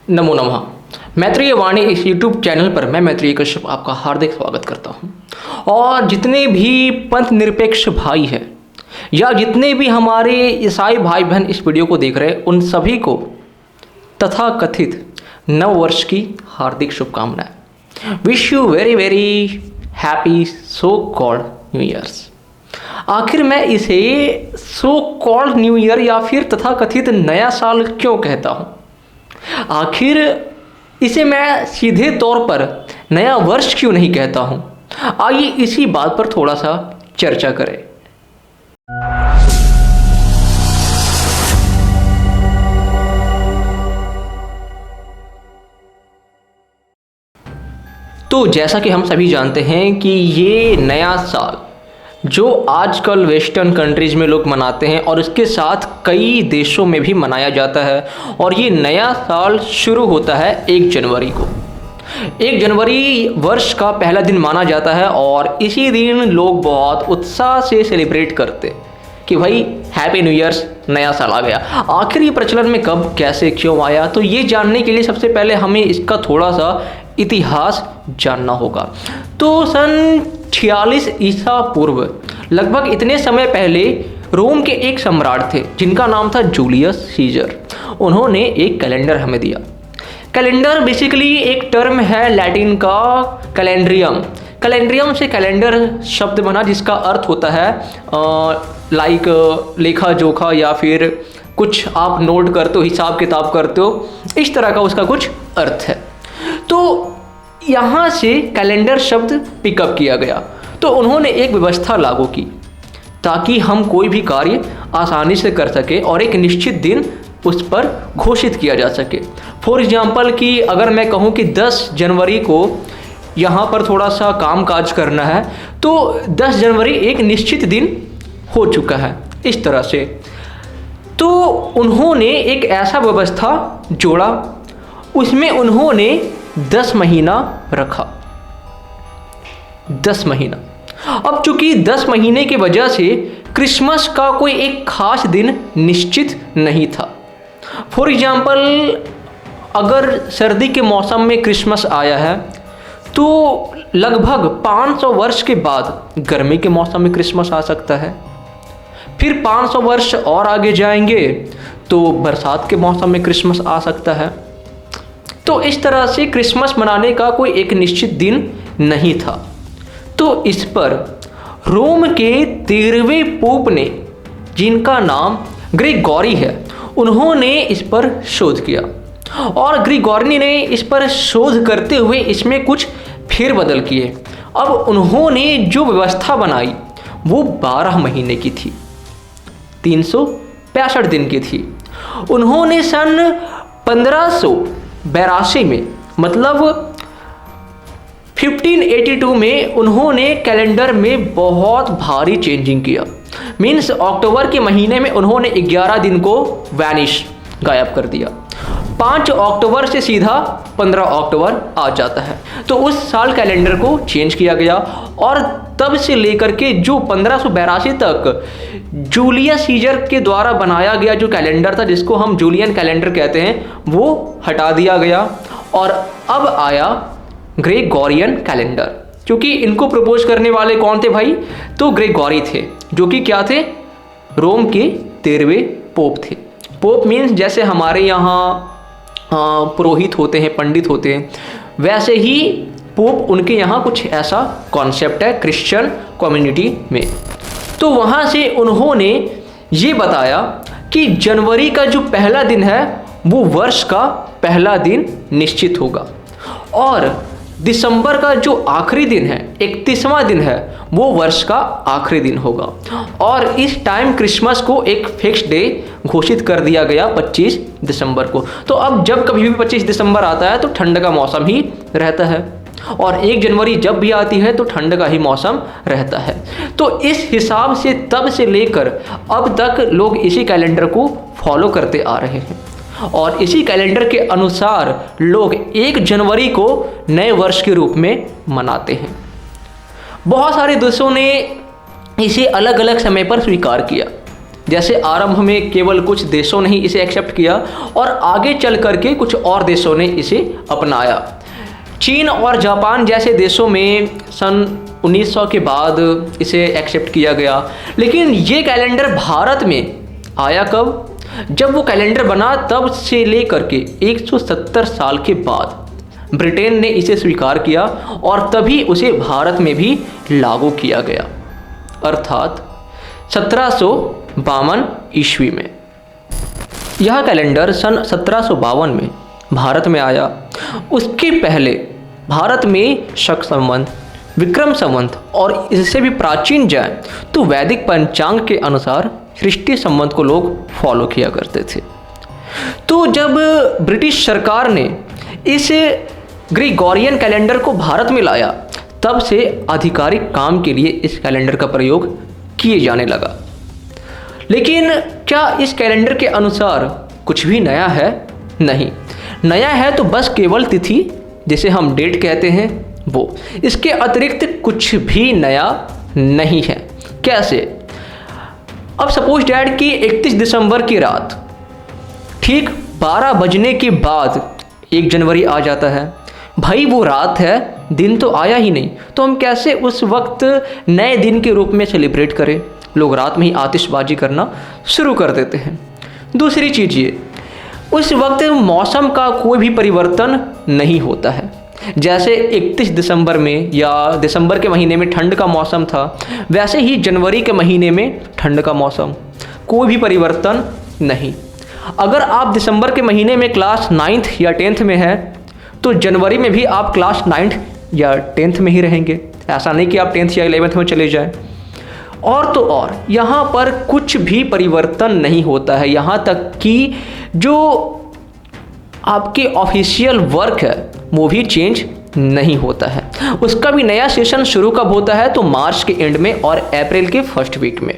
नमो नमः। मैत्रेय वाणी इस YouTube channel पर मैं मैत्रेय कश्यप आपका हार्दिक स्वागत करता हूं। और जितने भी पंथ निरपेक्ष भाई हैं या जितने भी हमारे ईसाई भाई बहन इस वीडियो को देख रहे हैं, उन सभी को तथा कथित नव वर्ष की हार्दिक शुभकामनाएं। Wish you very very happy so called new years. आखिर मैं इसे सो कॉल्ड न्यू ईयर या फिर तथा कथित नया साल क्यों कहता हूँ? आखिर इसे मैं सीधे तौर पर नया वर्ष क्यों नहीं कहता हूं? आइए इसी बात पर थोड़ा सा चर्चा करें। तो जैसा कि हम सभी जानते हैं कि ये नया साल जो आजकल वेस्टर्न कंट्रीज़ में लोग मनाते हैं और इसके साथ कई देशों में भी मनाया जाता है, और ये नया साल शुरू होता है 1 जनवरी को। 1 जनवरी वर्ष का पहला दिन माना जाता है और इसी दिन लोग बहुत उत्साह से सेलिब्रेट करते कि भाई हैप्पी न्यू ईयर्स, नया साल आ गया। आखिर ये प्रचलन में कब, कैसे, क्यों आया? तो ये जानने के लिए सबसे पहले हमें इसका थोड़ा सा इतिहास जानना होगा। तो सन 46 ईसा पूर्व, लगभग इतने समय पहले, रोम के एक सम्राट थे जिनका नाम था जूलियस सीजर। उन्होंने एक कैलेंडर हमें दिया। कैलेंडर बेसिकली एक टर्म है लैटिन का कैलेंड्रियम। कैलेंड्रियम से कैलेंडर शब्द बना जिसका अर्थ होता है लाइक लेखा जोखा, या फिर कुछ आप नोट करते हो, हिसाब किताब करते हो, इस तरह का उसका कुछ अर्थ है। तो यहाँ से कैलेंडर शब्द पिकअप किया गया। तो उन्होंने एक व्यवस्था लागू की ताकि हम कोई भी कार्य आसानी से कर सके और एक निश्चित दिन उस पर घोषित किया जा सके। फॉर एग्जाम्पल कि अगर मैं कहूँ कि 10 जनवरी को यहाँ पर थोड़ा सा काम काज करना है, तो 10 जनवरी एक निश्चित दिन हो चुका है, इस तरह से। तो उन्होंने एक ऐसा व्यवस्था जोड़ा, उसमें उन्होंने 10 महीना रखा। 10 महीना। अब चूंकि 10 महीने की वजह से क्रिसमस का कोई एक खास दिन निश्चित नहीं था। फॉर एग्जाम्पल अगर सर्दी के मौसम में क्रिसमस आया है तो लगभग 500 वर्ष के बाद गर्मी के मौसम में क्रिसमस आ सकता है। फिर 500 वर्ष और आगे जाएंगे तो बरसात के मौसम में क्रिसमस आ सकता है। तो इस तरह से क्रिसमस मनाने का कोई एक निश्चित दिन नहीं था। तो इस पर रोम के 13वें पोप ने, जिनका नाम ग्रेगोरी है, उन्होंने इस पर शोध किया। और ग्रेगोरी ने इस पर शोध करते हुए इसमें कुछ फेरबदल किए। अब उन्होंने जो व्यवस्था बनाई वो 12 महीने की थी, 365 दिन की थी। उन्होंने सन 1582 में, मतलब 1582 में, उन्होंने कैलेंडर में बहुत भारी चेंजिंग किया। मीन्स अक्टूबर के महीने में उन्होंने 11 दिन को वैनिश, गायब कर दिया। 5 अक्टूबर से सीधा 15 अक्टूबर आ जाता है। तो उस साल कैलेंडर को चेंज किया गया और तब से लेकर के जो 1582 तक जूलियस सीजर के द्वारा बनाया गया जो कैलेंडर था, जिसको हम जूलियन कैलेंडर कहते हैं, वो हटा दिया गया और अब आया ग्रेगोरियन कैलेंडर। क्योंकि इनको प्रपोज करने वाले कौन थे भाई? तो ग्रेगोरी थे, जो कि क्या थे? रोम के 13वें पोप थे। पोप मीन्स जैसे हमारे यहाँ पुरोहित होते हैं, पंडित होते हैं, वैसे ही पोप उनके यहाँ कुछ ऐसा कॉन्सेप्ट है क्रिश्चियन कम्युनिटी में। तो वहाँ से उन्होंने ये बताया कि जनवरी का जो पहला दिन है वो वर्ष का पहला दिन निश्चित होगा, और दिसंबर का जो आखिरी दिन है, 31वां दिन है, वो वर्ष का आखिरी दिन होगा। और इस टाइम क्रिसमस को एक फिक्स डे घोषित कर दिया गया 25 दिसंबर को। तो अब जब कभी भी 25 दिसंबर आता है तो ठंड का मौसम ही रहता है, और 1 जनवरी जब भी आती है तो ठंड का ही मौसम रहता है। तो इस हिसाब से तब से लेकर अब तक लोग इसी कैलेंडर को फॉलो करते आ रहे हैं, और इसी कैलेंडर के अनुसार लोग 1 जनवरी को नए वर्ष के रूप में मनाते हैं। बहुत सारे देशों ने इसे अलग अलग समय पर स्वीकार किया। जैसे आरंभ में केवल कुछ देशों ने ही इसे एक्सेप्ट किया और आगे चल करके कुछ और देशों ने इसे अपनाया। चीन और जापान जैसे देशों में सन 1900 के बाद इसे एक्सेप्ट किया गया। लेकिन ये कैलेंडर भारत में आया कब? जब वो कैलेंडर बना तब से लेकर के 170 साल के बाद ब्रिटेन ने इसे स्वीकार किया और तभी उसे भारत में भी लागू किया गया, अर्थात 1752 ईस्वी में। यह कैलेंडर सन 1752 में भारत में आया। उसके पहले भारत में शक संवत, विक्रम संवत और इससे भी प्राचीन जाए तो वैदिक पंचांग के अनुसार ख्रिस्टी संवत को लोग फॉलो किया करते थे। तो जब ब्रिटिश सरकार ने इस ग्रेगोरियन कैलेंडर को भारत में लाया तब से आधिकारिक काम के लिए इस कैलेंडर का प्रयोग किए जाने लगा। लेकिन क्या इस कैलेंडर के अनुसार कुछ भी नया है? नहीं, नया है तो बस केवल तिथि जिसे हम डेट कहते हैं वो, इसके अतिरिक्त कुछ भी नया नहीं है। कैसे? अब सपोज डैट कि 31 दिसंबर की रात ठीक 12 बजने के बाद 1 जनवरी आ जाता है। भाई वो रात है, दिन तो आया ही नहीं, तो हम कैसे उस वक्त नए दिन के रूप में सेलिब्रेट करें? लोग रात में ही आतिशबाजी करना शुरू कर देते हैं। दूसरी चीज़ ये, उस वक्त मौसम का कोई भी परिवर्तन नहीं होता है। जैसे 31 दिसंबर में या दिसंबर के महीने में ठंड का मौसम था, वैसे ही जनवरी के महीने में ठंड का मौसम, कोई भी परिवर्तन नहीं। अगर आप दिसंबर के महीने में क्लास 9th या 10th में हैं तो जनवरी में भी आप क्लास 9th या 10th में ही रहेंगे। ऐसा नहीं कि आप 10th या 11th में चले जाएं। और तो और यहाँ पर कुछ भी परिवर्तन नहीं होता है। यहाँ तक कि जो आपके ऑफिशियल वर्क है वो भी चेंज नहीं होता है। उसका भी नया सेशन शुरू कब होता है? तो मार्च के एंड में और अप्रैल के फर्स्ट वीक में।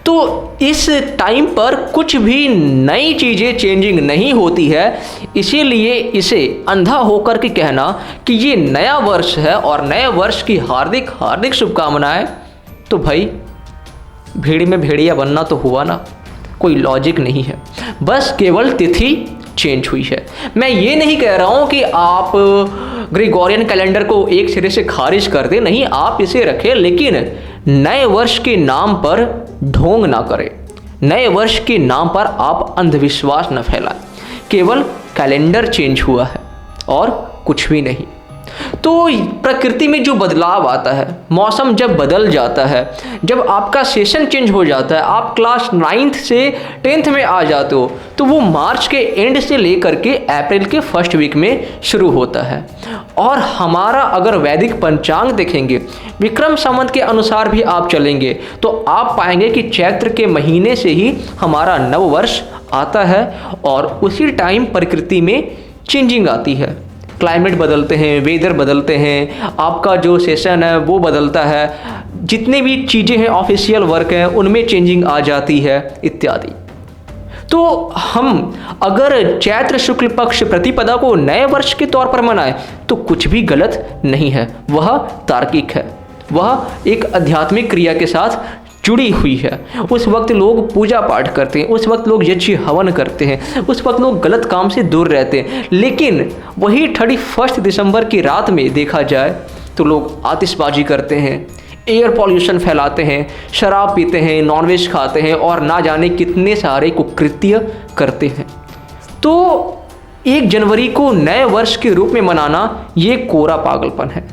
तो इस टाइम पर कुछ भी नई चीज़ें चेंजिंग नहीं होती है। इसीलिए इसे अंधा होकर के कहना कि ये नया वर्ष है और नए वर्ष की हार्दिक हार्दिक शुभकामनाएं, तो भाई भीड़ में भेड़िया बनना तो हुआ ना, कोई लॉजिक नहीं है। बस केवल तिथि चेंज हुई है। मैं ये नहीं कह रहा हूँ कि आप ग्रेगोरियन कैलेंडर को एक सिरे से खारिज कर दें, नहीं, आप इसे रखें, लेकिन नए वर्ष के नाम पर ढोंग ना करें। नए वर्ष के नाम पर आप अंधविश्वास न फैलाएं। केवल कैलेंडर चेंज हुआ है और कुछ भी नहीं। तो प्रकृति में जो बदलाव आता है, मौसम जब बदल जाता है, जब आपका सेशन चेंज हो जाता है, आप क्लास 9th से 10th में आ जाते हो, तो वो मार्च के एंड से लेकर के अप्रैल के फर्स्ट वीक में शुरू होता है। और हमारा अगर वैदिक पंचांग देखेंगे, विक्रम संवत के अनुसार भी आप चलेंगे, तो आप पाएंगे कि चैत्र के महीने से ही हमारा नव वर्ष आता है और उसी टाइम प्रकृति में चेंजिंग आती है। क्लाइमेट बदलते हैं, वेदर बदलते हैं, आपका जो सेशन है वो बदलता है, जितनी भी चीज़ें हैं ऑफिशियल वर्क हैं उनमें चेंजिंग आ जाती है इत्यादि। तो हम अगर चैत्र शुक्ल पक्ष प्रतिपदा को नए वर्ष के तौर पर मनाएं तो कुछ भी गलत नहीं है, वह तार्किक है, वह एक आध्यात्मिक क्रिया के साथ जुड़ी हुई है। उस वक्त लोग पूजा पाठ करते हैं, उस वक्त लोग यज्ञ हवन करते हैं, उस वक्त लोग गलत काम से दूर रहते हैं। लेकिन वही 31 दिसंबर की रात में देखा जाए तो लोग आतिशबाजी करते हैं, एयर पॉल्यूशन फैलाते हैं, शराब पीते हैं, नॉनवेज खाते हैं और ना जाने कितने सारे कुकृत्य करते हैं। तो 1 जनवरी को नए वर्ष के रूप में मनाना ये कोरा पागलपन है।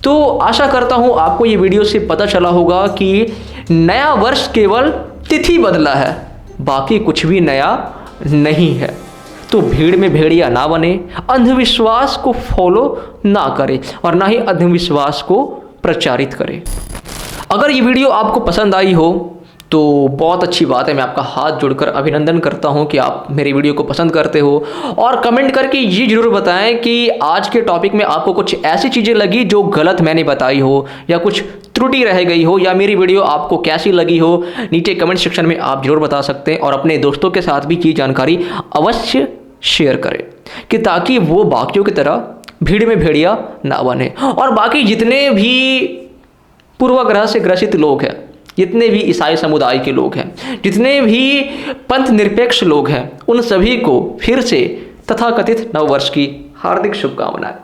तो आशा करता हूँ आपको ये वीडियो से पता चला होगा कि नया वर्ष केवल तिथि बदला है, बाकी कुछ भी नया नहीं है। तो भीड़ में भेड़िया ना बने, अंधविश्वास को फॉलो ना करें और ना ही अंधविश्वास को प्रचारित करें। अगर ये वीडियो आपको पसंद आई हो तो बहुत अच्छी बात है, मैं आपका हाथ जोड़कर अभिनंदन करता हूं कि आप मेरे वीडियो को पसंद करते हो। और कमेंट करके ये ज़रूर बताएं कि आज के टॉपिक में आपको कुछ ऐसी चीज़ें लगी जो गलत मैंने बताई हो या कुछ त्रुटि रह गई हो, या मेरी वीडियो आपको कैसी लगी हो। नीचे कमेंट सेक्शन में आप ज़रूर बता सकते हैं और अपने दोस्तों के साथ भी ये जानकारी अवश्य शेयर करें कि ताकि वो बाकियों की तरह भीड़ में भेड़िया ना बने। और बाकी जितने भी पूर्वाग्रह से ग्रसित लोग हैं जितने भी ईसाई समुदाय के लोग हैं, जितने भी पंथ निरपेक्ष लोग हैं, उन सभी को फिर से तथाकथित नववर्ष की हार्दिक शुभकामनाएं।